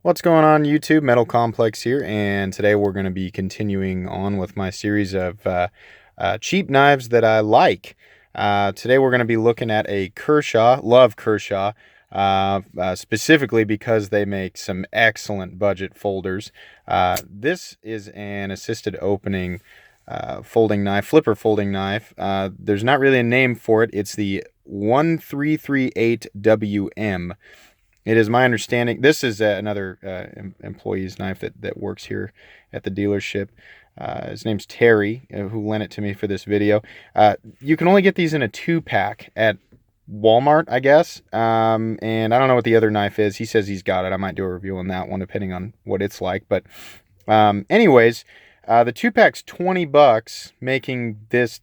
What's going on YouTube? Metal Complex here, and today we're going to be continuing on with my series of cheap knives that I like. Today we're going to be looking at a Kershaw. Love Kershaw, specifically because they make some excellent budget folders. This is an assisted opening folding knife, flipper folding knife. There's not really a name for it. It's the 1338WM. It is my understanding, this is another employee's knife that works here at the dealership. His name's Terry, who lent it to me for this video. You can only get these in a 2-pack at Walmart, I guess. And I don't know what the other knife is. He says he's got it. I might do a review on that one, depending on what it's like. But anyways, the 2-pack's $20, making this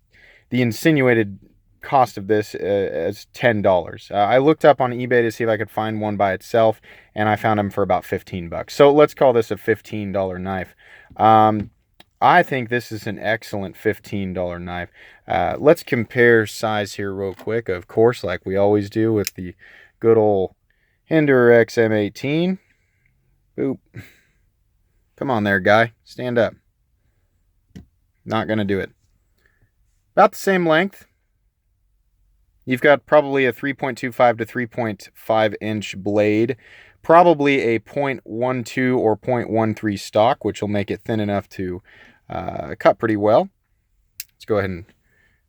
the insinuated cost of this as $10. I looked up on eBay to see if I could find one by itself, and I found them for about $15. So let's call this a $15 knife. I think this is an excellent $15 knife. Let's compare size here real quick, of course, like we always do with the good old Hinder XM18. Boop. Come on there, guy. Stand up. Not going to do it. About the same length. You've got probably a 3.25 to 3.5 inch blade, probably a 0.12 or 0.13 stock, which will make it thin enough to cut pretty well. Let's go ahead and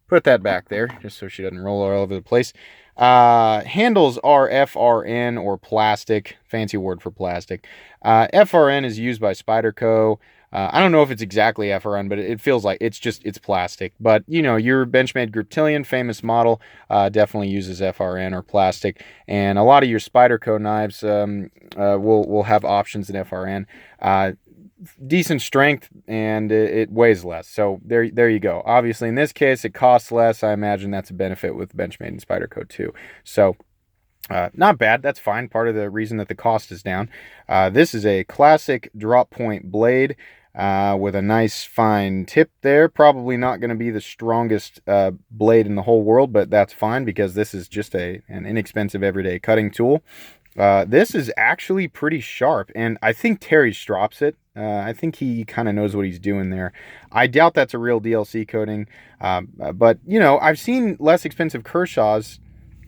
put that back there, just so she doesn't roll all over the place. Handles are FRN or plastic, fancy word for plastic. FRN is used by Spyderco. I don't know if it's exactly FRN, but it feels like it's plastic. But, you know, your Benchmade Griptilian, famous model, definitely uses FRN or plastic. And a lot of your Spyderco knives will have options in FRN. Decent strength, and it weighs less. So there you go. Obviously, in this case, it costs less. I imagine that's a benefit with Benchmade and Spyderco too. So not bad. That's fine. Part of the reason that the cost is down. This is a classic drop point blade with a nice fine tip there. Probably not going to be the strongest blade in the whole world, but that's fine because this is just an inexpensive everyday cutting tool. This is actually pretty sharp, and I think Terry strops it. I think he kind of knows what he's doing there. I doubt that's a real DLC coating, but, you know, I've seen less expensive Kershaws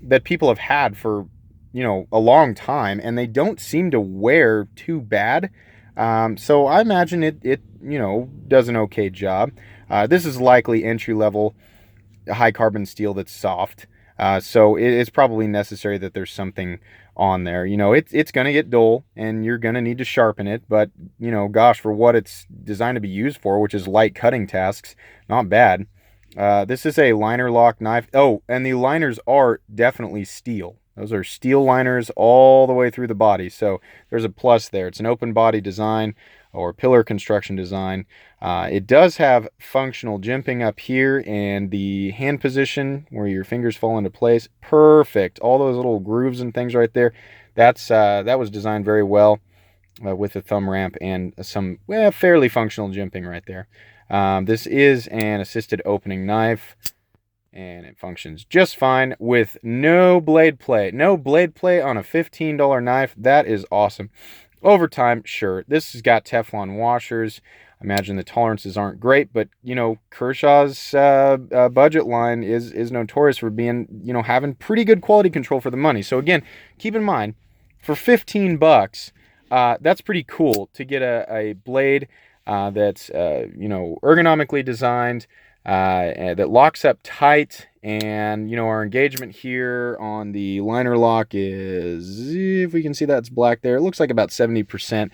that people have had for, you know, a long time, and they don't seem to wear too bad. So I imagine it you know, does an okay job. This is likely entry-level high carbon steel that's soft. So it's probably necessary that there's something on there. You know, it's going to get dull, and you're going to need to sharpen it. But, you know, gosh, for what it's designed to be used for, which is light cutting tasks, not bad. This is a liner lock knife. Oh, and the liners are definitely steel. Those are steel liners all the way through the body. So there's a plus there. It's an open body design or pillar construction design. It does have functional jimping up here, and the hand position where your fingers fall into place. Perfect. All those little grooves and things right there. That was designed very well with the thumb ramp and some fairly functional jimping right there. This is an assisted opening knife, and it functions just fine with no blade play. No blade play on a $15 knife. That is awesome. Over time, sure, this has got Teflon washers. I imagine the tolerances aren't great, but, you know, Kershaw's budget line is notorious for being, you know, having pretty good quality control for the money. So again, keep in mind, for $15, that's pretty cool to get a blade that's, you know, ergonomically designed, that locks up tight. And, you know, our engagement here on the liner lock is, if we can see that, it's black there. It looks like about 70%.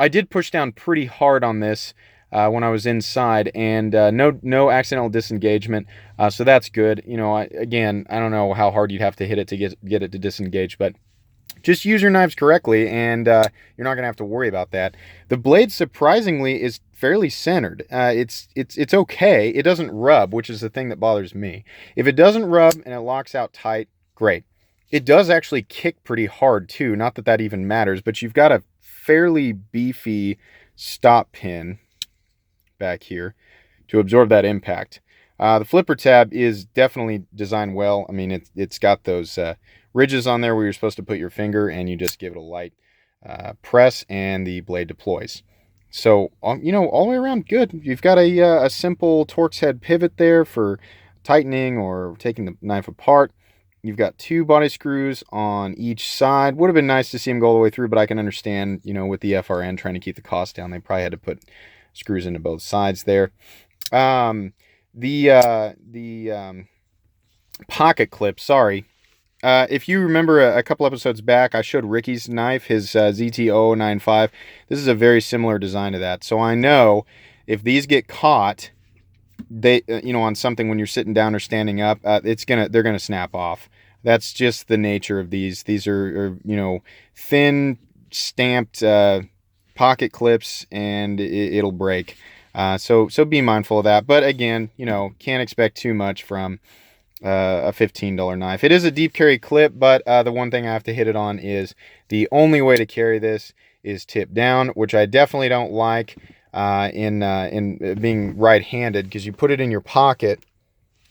I did push down pretty hard on this when I was inside, and no accidental disengagement. So that's good. You know, again, I don't know how hard you'd have to hit it to get it to disengage, but just use your knives correctly, and you're not going to have to worry about that. The blade, surprisingly, is fairly centered. It's okay. It doesn't rub, which is the thing that bothers me. If it doesn't rub and it locks out tight, great. It does actually kick pretty hard, too. Not that that even matters, but you've got a fairly beefy stop pin back here to absorb that impact. The flipper tab is definitely designed well. I mean, it's got those ridges on there where you're supposed to put your finger, and you just give it a light press and the blade deploys. So, you know, all the way around good. You've got a simple Torx head pivot there for tightening or taking the knife apart. You've got 2 body screws on each side. Would have been nice to see them go all the way through, but I can understand, you know, with the FRN trying to keep the cost down, they probably had to put screws into both sides there. The pocket clip, sorry. If you remember a couple episodes back, I showed Ricky's knife, his ZT0095. This is a very similar design to that. So I know if these get caught, they you know, on something when you're sitting down or standing up, they're gonna snap off. That's just the nature of these. These are you know, thin stamped pocket clips, and it'll break. So be mindful of that. But again, you know, can't expect too much from a $15 knife. It is a deep carry clip, but the one thing I have to hit it on is the only way to carry this is tip down, which I definitely don't like in being right-handed, because you put it in your pocket,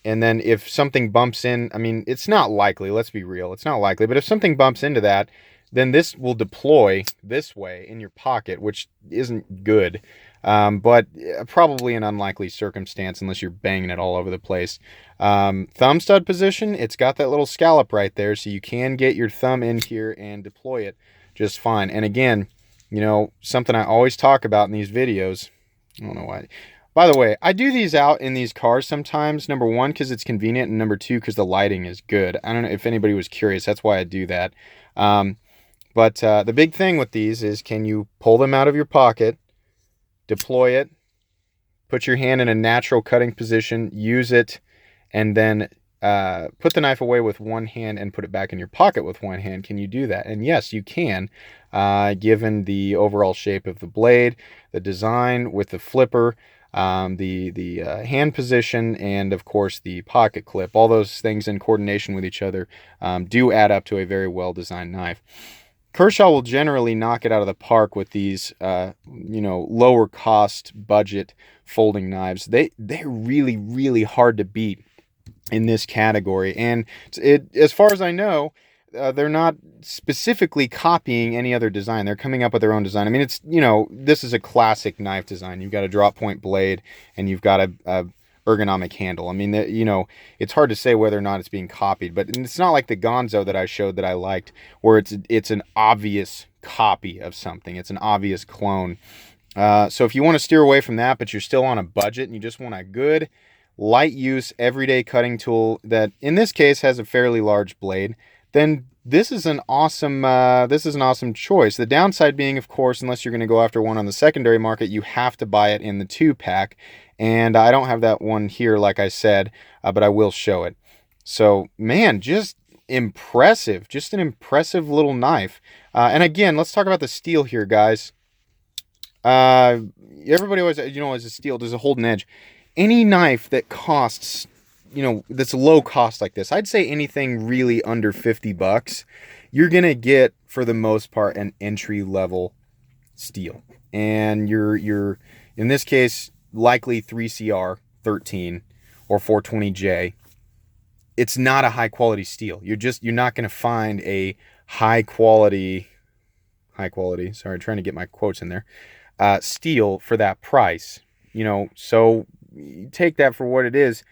and then if something bumps in, I mean, it's not likely, let's be real, it's not likely, but if something bumps into that, then this will deploy this way in your pocket, which isn't good. But probably an unlikely circumstance unless you're banging it all over the place. Thumb stud position, it's got that little scallop right there, so you can get your thumb in here and deploy it just fine. And again, you know, something I always talk about in these videos, I don't know why. By the way, I do these out in these cars sometimes, number one, because it's convenient, and number two, because the lighting is good. I don't know if anybody was curious, that's why I do that. But the big thing with these is, can you pull them out of your pocket, deploy it, put your hand in a natural cutting position, use it, and then put the knife away with one hand and put it back in your pocket with one hand? Can you do that? And yes, you can, given the overall shape of the blade, the design with the flipper, the hand position, and of course the pocket clip. All those things in coordination with each other do add up to a very well designed knife. Kershaw will generally knock it out of the park with these, you know, lower cost budget folding knives. They're really, really hard to beat in this category. And as far as I know, they're not specifically copying any other design. They're coming up with their own design. I mean, it's, you know, this is a classic knife design. You've got a drop point blade, and you've got a ergonomic handle. I mean, you know, it's hard to say whether or not it's being copied, but it's not like the Gonzo that I showed that I liked, where it's an obvious copy of something. It's an obvious clone. So if you want to steer away from that, but you're still on a budget and you just want a good, light use, everyday cutting tool that in this case has a fairly large blade, then this is an awesome choice. The downside being, of course, unless you're going to go after one on the secondary market, you have to buy it in the 2-pack. And I don't have that one here, like I said, but I will show it. So, man, just impressive. Just an impressive little knife. And again, let's talk about the steel here, guys. Everybody always, you know, as a steel, does a hold an edge. Any knife that costs, you know, that's low cost like this, I'd say anything really under 50 bucks, you're going to get, for the most part, an entry level steel. And you're in this case, likely 3CR 13 or 420J. It's not a high quality steel. You're not going to find a high quality, sorry, trying to get my quotes in there, steel for that price, you know. So take that for what it is.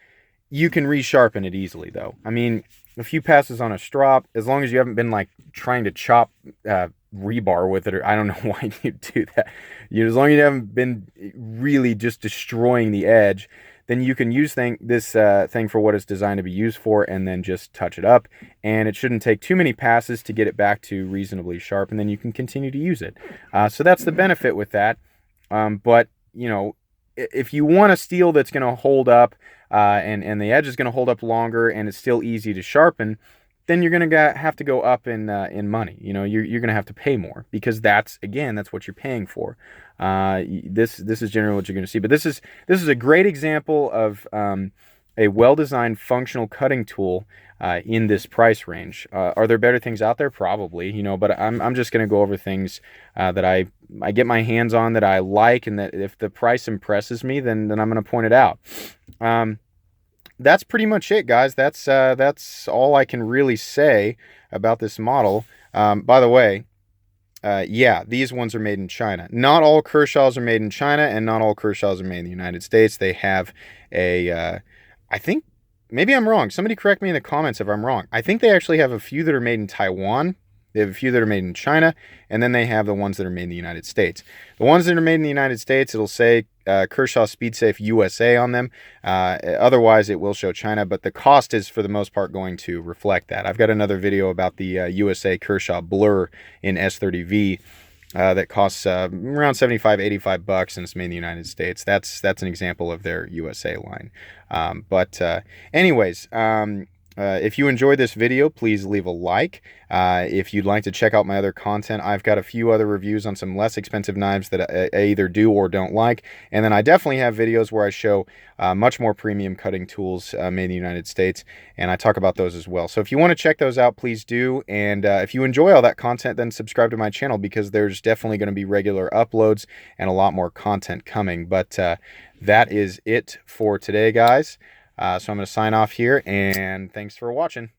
You can resharpen it easily, though. I mean, a few passes on a strop, as long as you haven't been like trying to chop rebar with it, or I don't know why you do that. You know, as long as you haven't been really just destroying the edge, then you can use this thing for what it's designed to be used for, and then just touch it up. And it shouldn't take too many passes to get it back to reasonably sharp, and then you can continue to use it. So that's the benefit with that. But, you know, if you want a steel that's going to hold up, and the edge is going to hold up longer, and it's still easy to sharpen, then you're going to have to go up in money. You know, you're going to have to pay more, because that's what you're paying for. This is generally what you're going to see. But this is a great example of a well-designed functional cutting tool in this price range. Are there better things out there? Probably, you know, but I'm just going to go over things that I get my hands on, that I like, and that if the price impresses me, then I'm going to point it out. That's pretty much it, guys. That's all I can really say about this model. By the way, Yeah, these ones are made in China. Not all Kershaws are made in China, and not all Kershaws are made in the United States. They have I think, maybe I'm wrong. Somebody correct me in the comments if I'm wrong. I think they actually have a few that are made in Taiwan. They have a few that are made in China, and then they have the ones that are made in the United States. The ones that are made in the United States, it'll say Kershaw SpeedSafe USA on them. Otherwise, it will show China, but the cost is for the most part going to reflect that. I've got another video about the USA Kershaw Blur in S30V that costs around 75, 85 bucks, and it's made in the United States. That's an example of their USA line. Anyways, if you enjoyed this video, please leave a like. If you'd like to check out my other content, I've got a few other reviews on some less expensive knives that I either do or don't like. And then I definitely have videos where I show much more premium cutting tools made in the United States, and I talk about those as well. So if you want to check those out, please do. And if you enjoy all that content, then subscribe to my channel, because there's definitely going to be regular uploads and a lot more content coming. But that is it for today, guys. So I'm going to sign off here, and thanks for watching.